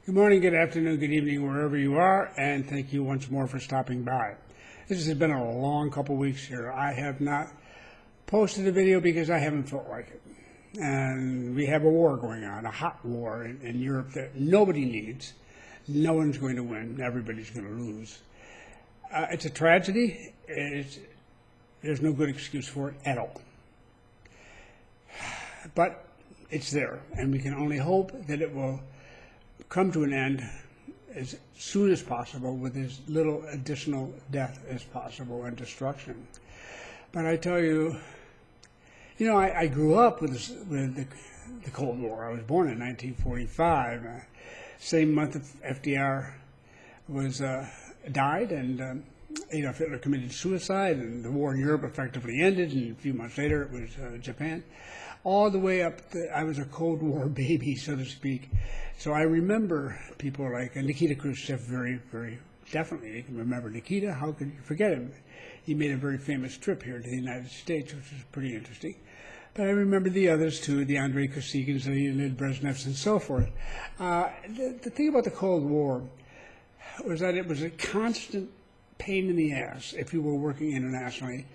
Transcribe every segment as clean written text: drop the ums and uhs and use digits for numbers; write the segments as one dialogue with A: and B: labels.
A: Good morning, good afternoon, good evening, wherever you are, and thank you once more for stopping by. This has been a long couple weeks here. I have not posted a video because I haven't felt like it. And we have a war going on, a hot war in Europe that nobody needs. No one's going to win. Everybody's going to lose. It's a tragedy. There's no good excuse for it at all. But it's there, and we can only hope that it will come to an end as soon as possible with as little additional death as possible and destruction. But I tell you, I grew up with the Cold War. I was born in 1945. Same month FDR was died, and Adolf Hitler committed suicide, and the war in Europe effectively ended, and a few months later it was Japan. All the way up, I was a Cold War baby, so to speak. So I remember people like Nikita Khrushchev very, very definitely. You can remember Nikita. How could you forget him? He made a very famous trip here to the United States, which was pretty interesting. But I remember the others too, the Andrei Kosygin's, the Leonid Brezhnevs, and so forth. The thing about the Cold War was that it was a constant pain in the ass if you were working internationally.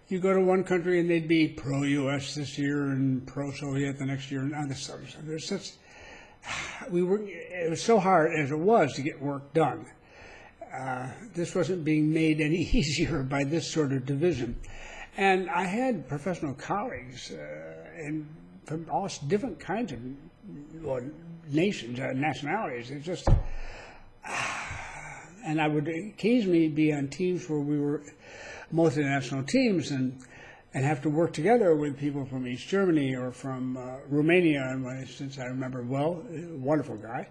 A: You go to one country and they'd be pro-U.S. this year and pro-Soviet the next year, and other stuff. There's such, it was so hard as it was to get work done. This wasn't being made any easier by this sort of division. And I had professional colleagues from all different kinds of nations, nationalities. It's just, and I would occasionally be on teams where we were multinational teams and have to work together with people from East Germany or from Romania, in my instance, I remember well, a wonderful guy,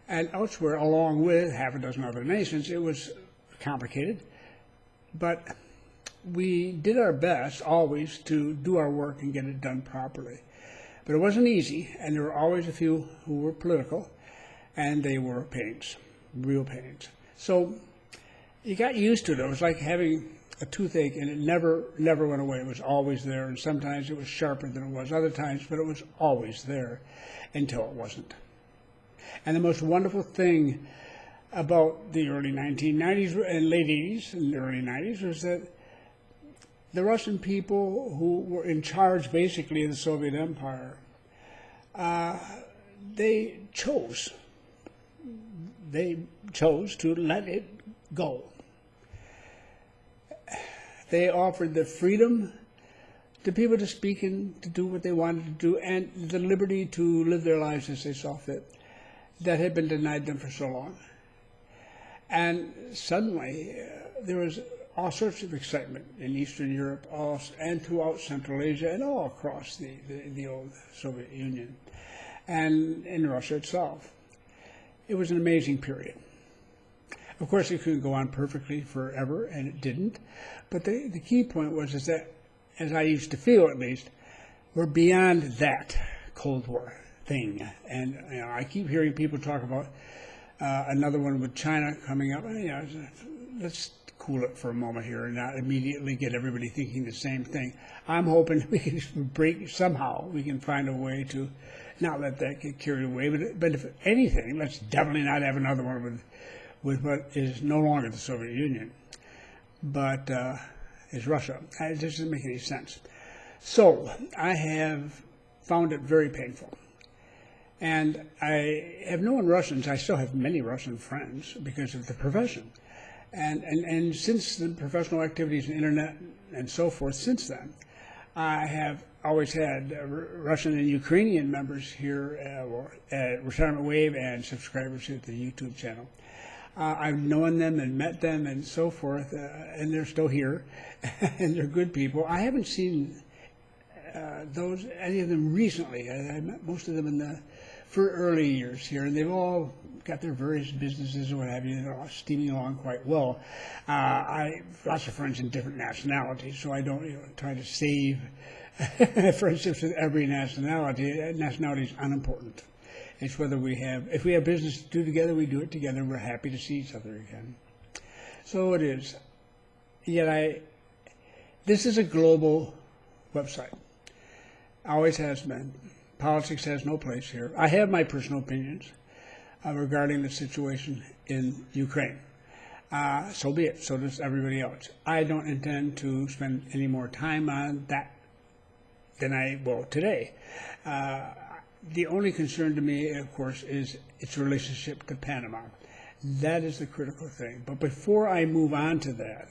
A: and elsewhere, along with half a dozen other nations. It was complicated, but we did our best always to do our work and get it done properly. But it wasn't easy, and there were always a few who were political, and they were pains, real pains. So you got used to it. It was like having a toothache, and it never went away. It was always there, and sometimes it was sharper than it was other times, but it was always there until it wasn't. And the most wonderful thing about the early 1990s and late 80s and early 90s was that the Russian people who were in charge basically of the Soviet Empire, they chose to let it go. They offered the freedom to people to speak and to do what they wanted to do, and the liberty to live their lives as they saw fit that had been denied them for so long. And suddenly, there was all sorts of excitement in Eastern Europe and throughout Central Asia and all across the old Soviet Union and in Russia itself. It was an amazing period. Of course, it couldn't go on perfectly forever, and it didn't. But the key point was that, as I used to feel at least, we're beyond that Cold War thing. And I keep hearing people talk about another one with China coming up. Let's cool it for a moment here and not immediately get everybody thinking the same thing. I'm hoping we can somehow we can find a way to not let that get carried away. But if anything, let's definitely not have another one with what is no longer the Soviet Union, but is Russia. It doesn't make any sense. So I have found it very painful. And I have known Russians. I still have many Russian friends because of the profession. And since the professional activities and internet and so forth since then, I have always had Russian and Ukrainian members here at Retirement Wave and subscribers to the YouTube channel. I've known them and met them and so forth, and they're still here, and they're good people. I haven't seen any of them recently. I met most of them in the early years here, and they've all got their various businesses or what have you. They're all steaming along quite well. I have lots of friends in different nationalities, so I don't try to save friendships with every nationality. Nationality is unimportant. It's whether if we have business to do together, we do it together. We're happy to see each other again. So it is. Yet this is a global website. Always has been. Politics has no place here. I have my personal opinions. regarding the situation in Ukraine. So be it. So does everybody else. I don't intend to spend any more time on that than I will today. The only concern to me, of course, is its relationship to Panama. That is the critical thing. But before I move on to that,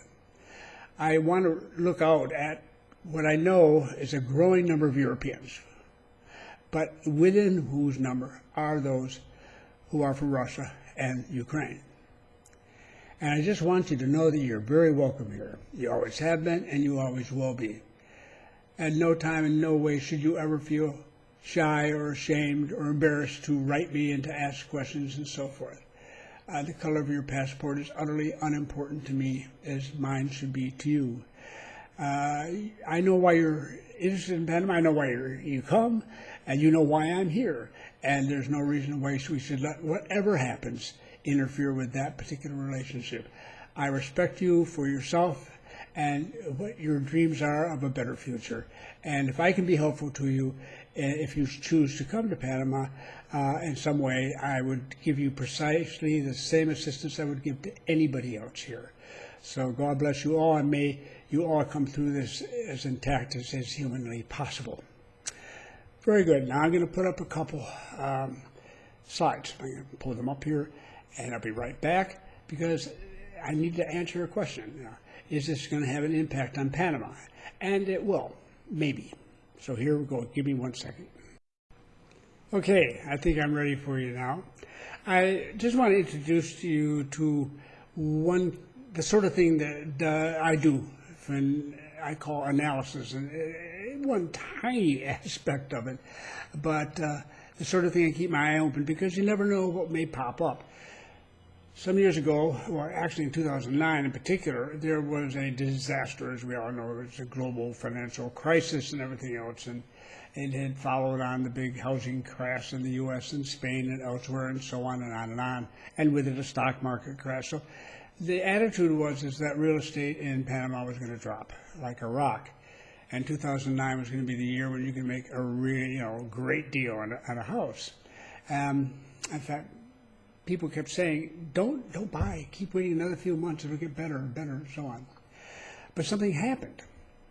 A: I want to look out at what I know is a growing number of Europeans, but within whose number are those who are from Russia and Ukraine. And I just want you to know that you're very welcome here. You always have been, and you always will be. At no time and no way should you ever feel shy or ashamed or embarrassed to write me and to ask questions and so forth. The color of your passport is utterly unimportant to me, as mine should be to you. I know why you're interested in Panama. I know why you come, and you know why I'm here. And there's no reason why we should let whatever happens interfere with that particular relationship. I respect you for yourself and what your dreams are of a better future. And if I can be helpful to you, if you choose to come to Panama in some way, I would give you precisely the same assistance I would give to anybody else here. So God bless you all, and may you all come through this as intact as is humanly possible. Very good. Now I'm going to put up a couple slides. I'm going to pull them up here, and I'll be right back because I need to answer your question. Is this going to have an impact on Panama? And it will, maybe. So here we go. Give me 1 second. Okay, I think I'm ready for you now. I just want to introduce you to the sort of thing that I do when I call analysis, and one tiny aspect of it, but the sort of thing I keep my eye open because you never know what may pop up. Some years ago, or actually in 2009 in particular, there was a disaster, as we all know. It was a global financial crisis and everything else, and it had followed on the big housing crash in the U.S. and Spain and elsewhere, and so on and on and on, and with it a stock market crash. So the attitude was that real estate in Panama was going to drop like a rock, and 2009 was going to be the year when you can make a really great deal on a house. In fact, people kept saying, don't buy, keep waiting another few months, it'll get better and better and so on. But something happened.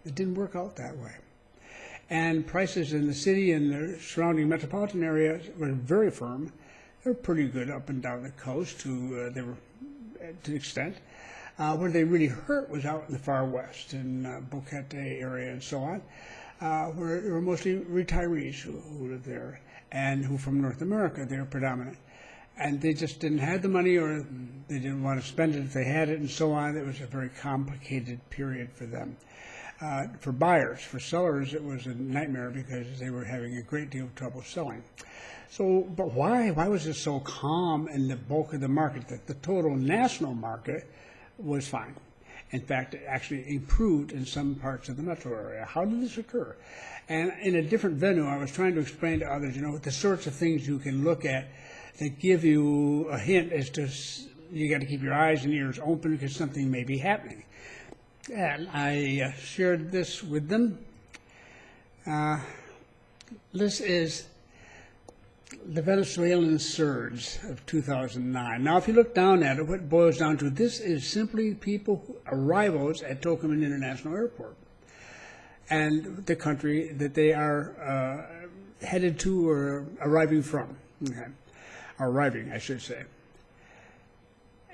A: It didn't work out that way. And prices in the city and the surrounding metropolitan areas were very firm. They were pretty good up and down the coast to the extent. Where they really hurt was out in the far west, in Boquete area and so on, where there were mostly retirees who lived there and who from North America, they were predominant. And they just didn't have the money, or they didn't want to spend it if they had it, and so on. It was a very complicated period for them. For buyers, for sellers, it was a nightmare because they were having a great deal of trouble selling. So, but why? Why was it so calm in the bulk of the market? That the total national market was fine. In fact, it actually improved in some parts of the metro area. How did this occur? And in a different venue, I was trying to explain to others, the sorts of things you can look at that give you a hint as to you got to keep your eyes and ears open because something may be happening. And I shared this with them. This is the Venezuelan surge of 2009. Now, if you look down at it, what it boils down to, this is simply arrivals at Tocumen International Airport and the country that they are headed to or arriving from. Okay. Arriving, I should say.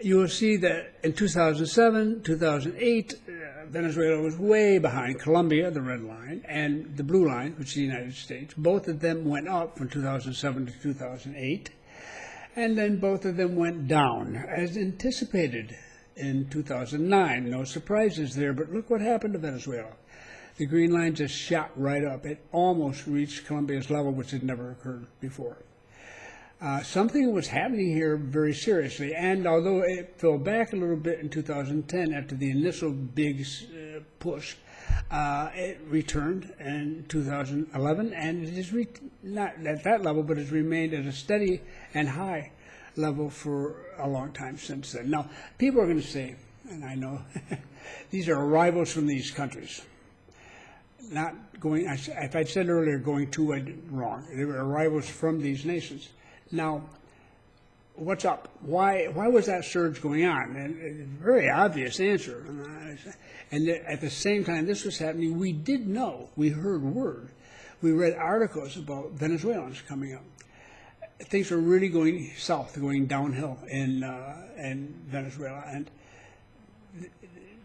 A: You will see that in 2007, 2008, Venezuela was way behind Colombia, the red line, and the blue line, which is the United States. Both of them went up from 2007 to 2008, and then both of them went down, as anticipated in 2009. No surprises there, but look what happened to Venezuela. The green line just shot right up. It almost reached Colombia's level, which had never occurred before. Something was happening here very seriously, and although it fell back a little bit in 2010 after the initial big push, it returned in 2011, and it is not at that level, but has remained at a steady and high level for a long time since then. Now, people are going to say, and I know, these are arrivals from these countries. Not going, if I'd said earlier going to, I'd wrong. They were arrivals from these nations. Now, what's up? Why was that surge going on? And a very obvious answer. And at the same time this was happening, we did know, we heard word, we read articles about Venezuelans coming up. Things were really going south, going downhill in Venezuela. And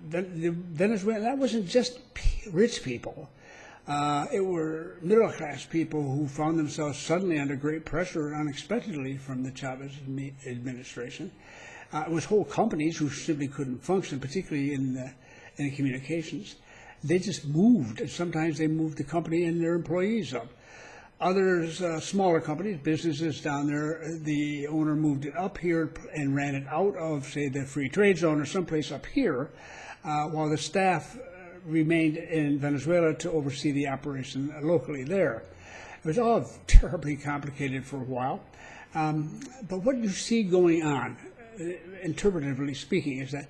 A: Venezuela, that wasn't just rich people. It were middle-class people who found themselves suddenly under great pressure unexpectedly from the Chavez administration. It was whole companies who simply couldn't function, particularly in the communications. They just moved, and sometimes they moved the company and their employees up. Others, smaller companies, businesses down there, the owner moved it up here and ran it out of, say, the free trade zone or someplace up here, while the staff remained in Venezuela to oversee the operation locally there. It was all terribly complicated for a while. But what you see going on, interpretively speaking, is that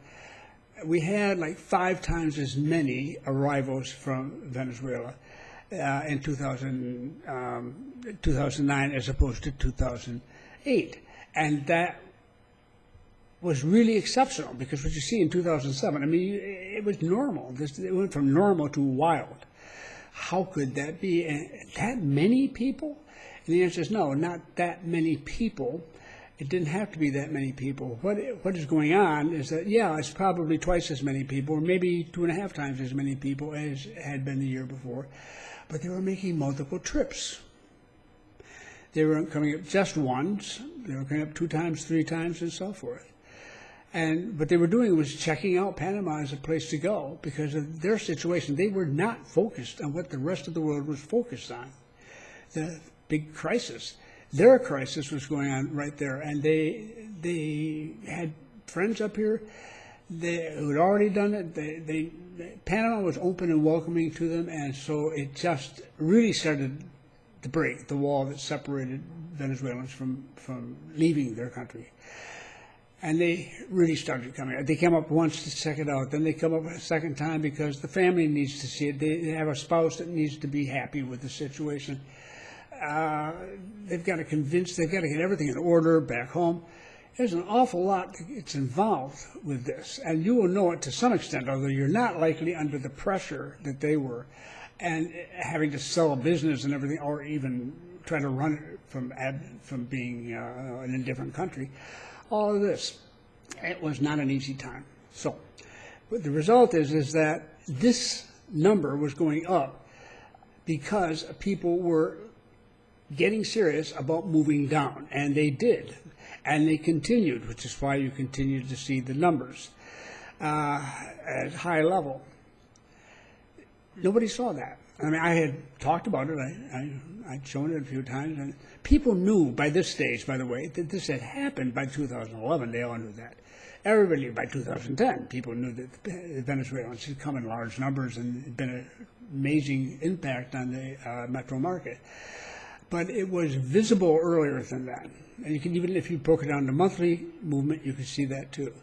A: we had like 5 times as many arrivals from Venezuela in 2009 as opposed to 2008. And that was really exceptional, because what you see in 2007, I mean, it was normal. It went from normal to wild. How could that be? And that many people? And the answer is no, not that many people. It didn't have to be that many people. What is going on is that, yeah, it's probably twice as many people, or maybe 2.5 times as many people as had been the year before, but they were making multiple trips. They weren't coming up just once. They were coming up 2 times, 3 times, and so forth. And what they were doing was checking out Panama as a place to go because of their situation. They were not focused on what the rest of the world was focused on, the big crisis. Their crisis was going on right there, and they had friends up here who had already done it. Panama was open and welcoming to them, and so it just really started to break the wall that separated Venezuelans from leaving their country. And they really started coming. They came up once to check it out. Then they come up a second time because the family needs to see it. They have a spouse that needs to be happy with the situation. They've got to convince, they've got to get everything in order back home. There's an awful lot that's involved with this. And you will know it to some extent, although you're not likely under the pressure that they were and having to sell a business and everything, or even try to run it from being in a different country. All of this, it was not an easy time. So what the result is that this number was going up because people were getting serious about moving down, and they did, and they continued, which is why you continued to see the numbers at high level. Nobody saw that. I mean, I had talked about it. I'd shown it a few times, and people knew by this stage, by the way, that this had happened by 2011. They all knew that. Everybody by 2010, people knew that the Venezuelans had come in large numbers and had been an amazing impact on the metro market. But it was visible earlier than that. And you can, even if you broke it down to monthly movement, you can see that too.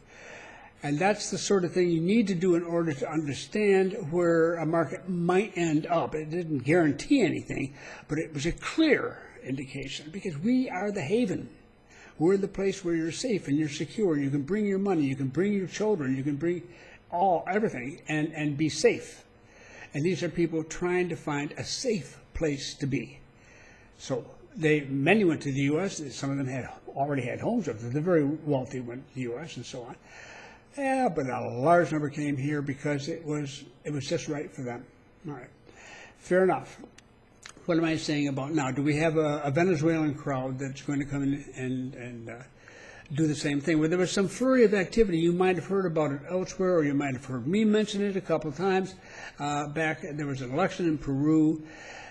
A: And that's the sort of thing you need to do in order to understand where a market might end up. It didn't guarantee anything, but it was a clear indication, because we are the haven. We're the place where you're safe and you're secure. You can bring your money, you can bring your children, you can bring everything and be safe. And these are people trying to find a safe place to be. So many went to the U.S. Some of them already had homes up there. The very wealthy went to the U.S. and so on. Yeah, but a large number came here because it was just right for them. All right, fair enough. What am I saying about now? Do we have a Venezuelan crowd that's going to come in and do the same thing? Well, there was some flurry of activity. You might have heard about it elsewhere, or you might have heard me mention it a couple of times. Back, there was an election in Peru.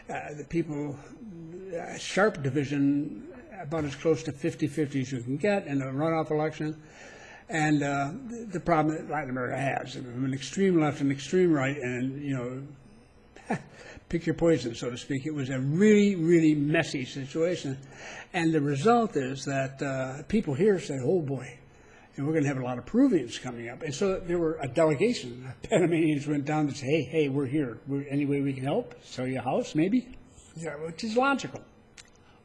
A: The people, sharp division, about as close to 50-50 as you can get in a runoff election. And the problem that Latin America has, an extreme left and extreme right, and, you know, pick your poison, so to speak. It was a really, really messy situation. And the result is that people here say, oh boy, and we're going to have a lot of Peruvians coming up. And so there were a delegation of Panamanians went down to say, hey, we're here. Any way we can help? Sell you a house, maybe? Yeah, which is logical.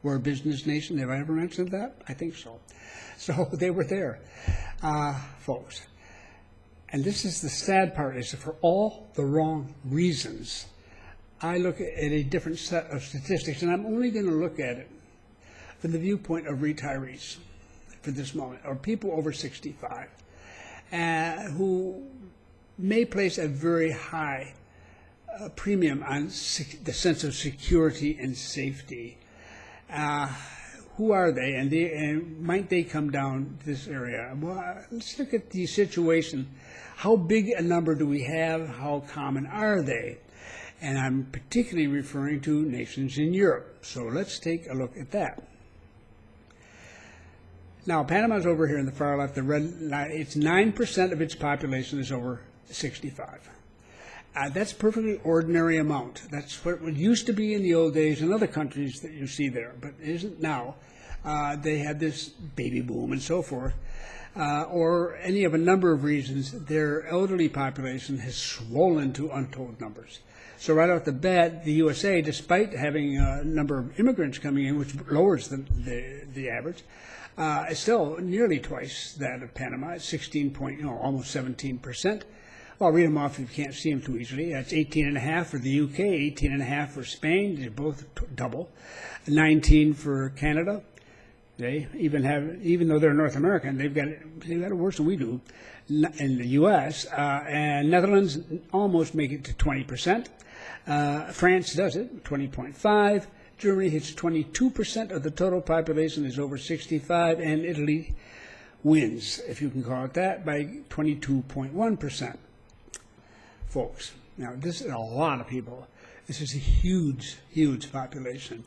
A: We're a business nation. Have I ever mentioned that? I think so. So they were there, folks. And this is the sad part, is for all the wrong reasons. I look at a different set of statistics, and I'm only going to look at it from the viewpoint of retirees for this moment, or people over 65, who may place a very high premium on the sense of security and safety. Who are they, and might they come down this area? Well, let's look at the situation. How big a number do we have? How common are they? And I'm particularly referring to nations in Europe. So let's take a look at that. Now, Panama's over here in the far left. The red line, it's 9% of its population is over 65. That's a perfectly ordinary amount. That's what it used to be in the old days in other countries that you see there, but it isn't now. They had this baby boom and so forth, or any of a number of reasons. Their elderly population has swollen to untold numbers. So right off the bat, the USA, despite having a number of immigrants coming in, which lowers the average, is still nearly twice that of Panama. It's almost 17%. I'll read them off if you can't see them too easily. That's 18.5 for the UK, 18.5 for Spain. They're both double. 19 for Canada. They even though they're North American, they've got it worse than we do in the U.S. And Netherlands almost make it to 20%. France does it, 20.5. Germany hits 22% of the total population is over 65, and Italy wins, if you can call it that, by 22.1%. Folks, now this is a lot of people. This is a huge, huge population.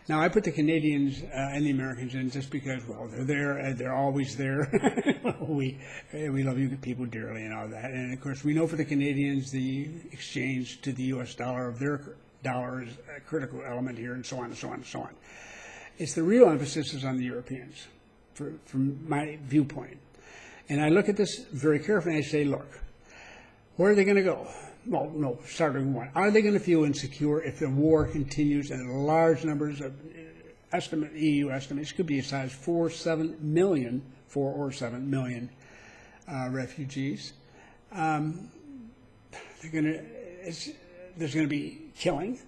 A: Now I put the Canadians and the Americans in just because, well, they're there and they're always there. we love you people dearly and all that. And of course, we know for the Canadians, the exchange to the U.S. dollar of their dollar is a critical element here, and so on and so on and so on. It's the real emphasis is on the Europeans, from my viewpoint. And I look at this very carefully and I say, look, where are they going to go? Well, no, starting one. Are they going to feel insecure if the war continues and large numbers of EU estimates could be as high as 4 or 7 million refugees? There's going to be killing.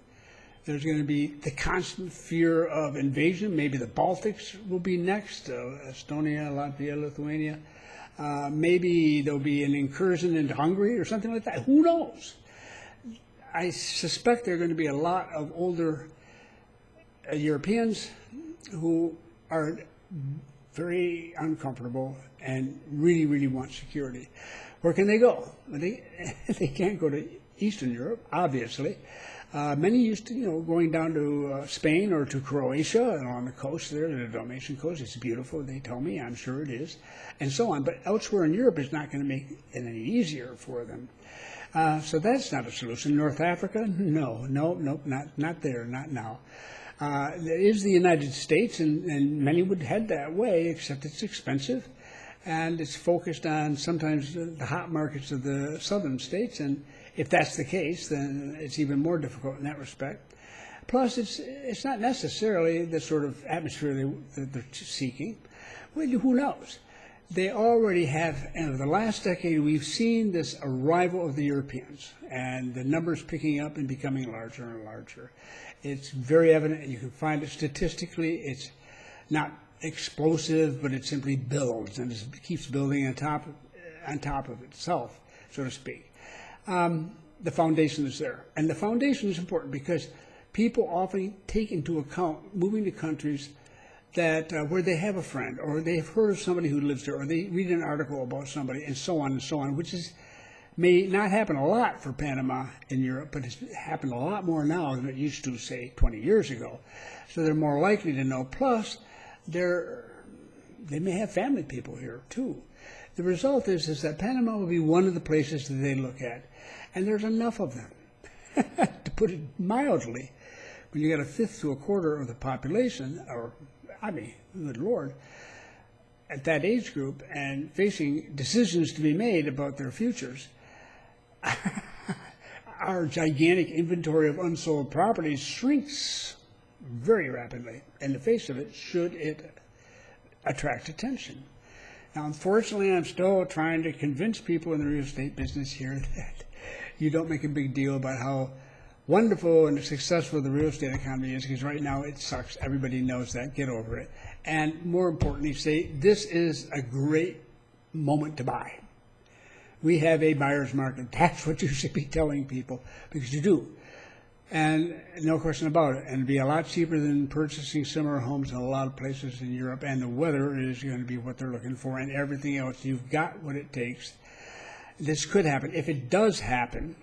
A: There's going to be the constant fear of invasion. Maybe the Baltics will be next, Estonia, Latvia, Lithuania. Maybe there'll be an incursion into Hungary or something like that. Who knows? I suspect there are going to be a lot of older Europeans who are very uncomfortable and really, really want security. Where can they go? They can't go to Eastern Europe, obviously. Many used to, going down to Spain or to Croatia and on the coast there, the Dalmatian coast. It's beautiful, they tell me. I'm sure it is, and so on. But elsewhere in Europe is not going to make it any easier for them. So that's not a solution. North Africa? No, not there, not now. There is the United States, and many would head that way, except it's expensive, and it's focused on sometimes the hot markets of the southern states, and if that's the case, then it's even more difficult in that respect. Plus, it's not necessarily the sort of atmosphere that they're seeking. Well, who knows? They already have, in the last decade, we've seen this arrival of the Europeans, and the numbers picking up and becoming larger and larger. It's very evident, you can find it statistically. It's not explosive, but it simply builds, and it keeps building on top of itself, so to speak. The foundation is there. And the foundation is important because people often take into account moving to countries that where they have a friend, or they've heard of somebody who lives there, or they read an article about somebody, and so on, which may not happen a lot for Panama in Europe, but it's happened a lot more now than it used to, say, 20 years ago. So they're more likely to know. Plus, they may have family people here, too. The result is that Panama will be one of the places that they look at. And there's enough of them, to put it mildly. When you got a fifth to a quarter of the population, good Lord, at that age group and facing decisions to be made about their futures, our gigantic inventory of unsold properties shrinks very rapidly in the face of it, should it attract attention. Now, unfortunately, I'm still trying to convince people in the real estate business here that you don't make a big deal about how wonderful and successful the real estate economy is, because right now it sucks. Everybody knows that. Get over it. And more importantly, say this is a great moment to buy. We have a buyer's market. That's what you should be telling people, because you do. And no question about it. And it'd be a lot cheaper than purchasing similar homes in a lot of places in Europe. And the weather is going to be what they're looking for, and everything else. You've got what it takes. This could happen. If it does happen,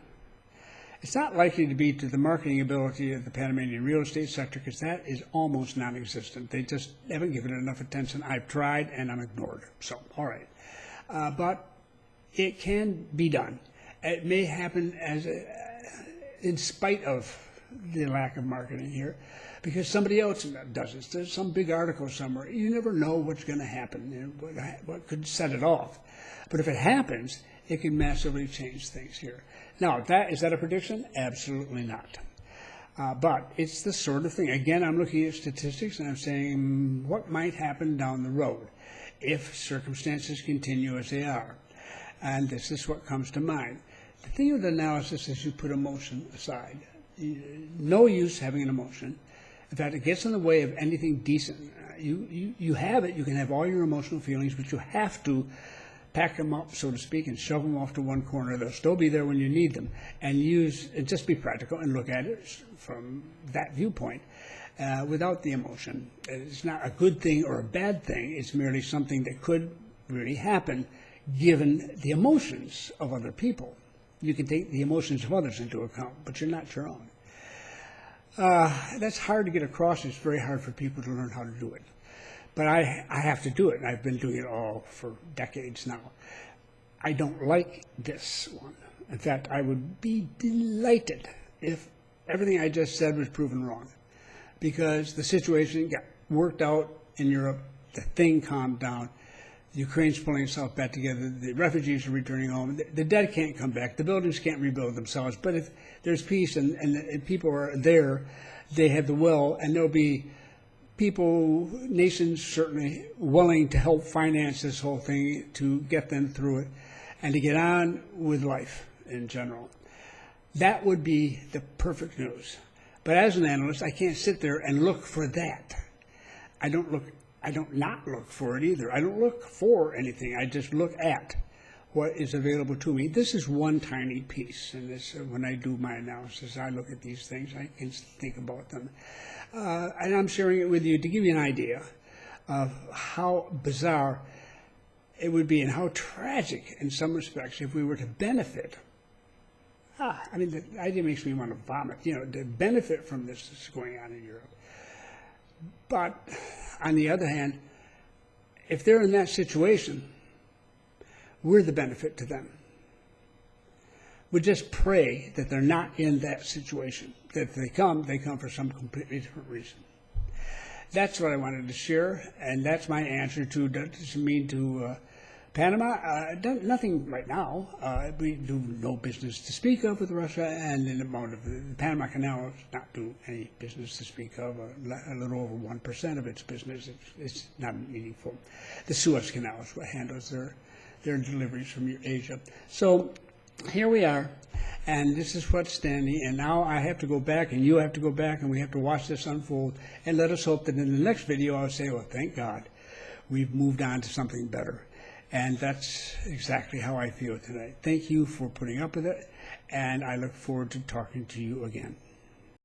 A: it's not likely to be to the marketing ability of the Panamanian real estate sector, because that is almost non-existent. They just haven't given it enough attention. I've tried, and I'm ignored. So, all right. But it can be done. It may happen in spite of the lack of marketing here, because somebody else does it. There's some big article somewhere. You never know what's going to happen and what could set it off. But if it happens, it can massively change things here. Now, is that a prediction? Absolutely not. But it's the sort of thing. Again, I'm looking at statistics, and I'm saying what might happen down the road if circumstances continue as they are. And this is what comes to mind. The thing with analysis is you put emotion aside. No use having an emotion. In fact, it gets in the way of anything decent. You have it. You can have all your emotional feelings, but you have to pack them up, so to speak, and shove them off to one corner. They'll still be there when you need them. And just be practical and look at it from that viewpoint without the emotion. It's not a good thing or a bad thing. It's merely something that could really happen given the emotions of other people. You can take the emotions of others into account, but you're not your own. That's hard to get across. It's very hard for people to learn how to do it. But I have to do it, and I've been doing it all for decades now. I don't like this one. In fact, I would be delighted if everything I just said was proven wrong, because the situation got worked out in Europe, the thing calmed down, Ukraine's pulling itself back together, the refugees are returning home, the dead can't come back, the buildings can't rebuild themselves, but if there's peace and people are there, they have the will, and there'll be people, nations certainly, willing to help finance this whole thing to get them through it and to get on with life in general. That would be the perfect news. But as an analyst, I can't sit there and look for that. I don't not look for it either. I don't look for anything. I just look at what is available to me. This is one tiny piece. And this, when I do my analysis, I look at these things. I can think about them. And I'm sharing it with you to give you an idea of how bizarre it would be and how tragic in some respects if we were to benefit. I mean, the idea makes me want to vomit, to benefit from this that's going on in Europe. But on the other hand, if they're in that situation, we're the benefit to them. We just pray that they're not in that situation. That if they come for some completely different reason. That's what I wanted to share, and that's my answer to, does it mean to Panama? Nothing right now. We do no business to speak of with Russia, and in the Panama Canal does not do any business to speak of. A little over 1% of its business. It's not meaningful. The Suez Canal is what handles their deliveries from Asia. So here we are, and this is what's standing, and now I have to go back, and you have to go back, and we have to watch this unfold, and let us hope that in the next video I'll say, well, thank God, we've moved on to something better. And that's exactly how I feel tonight. Thank you for putting up with it, and I look forward to talking to you again.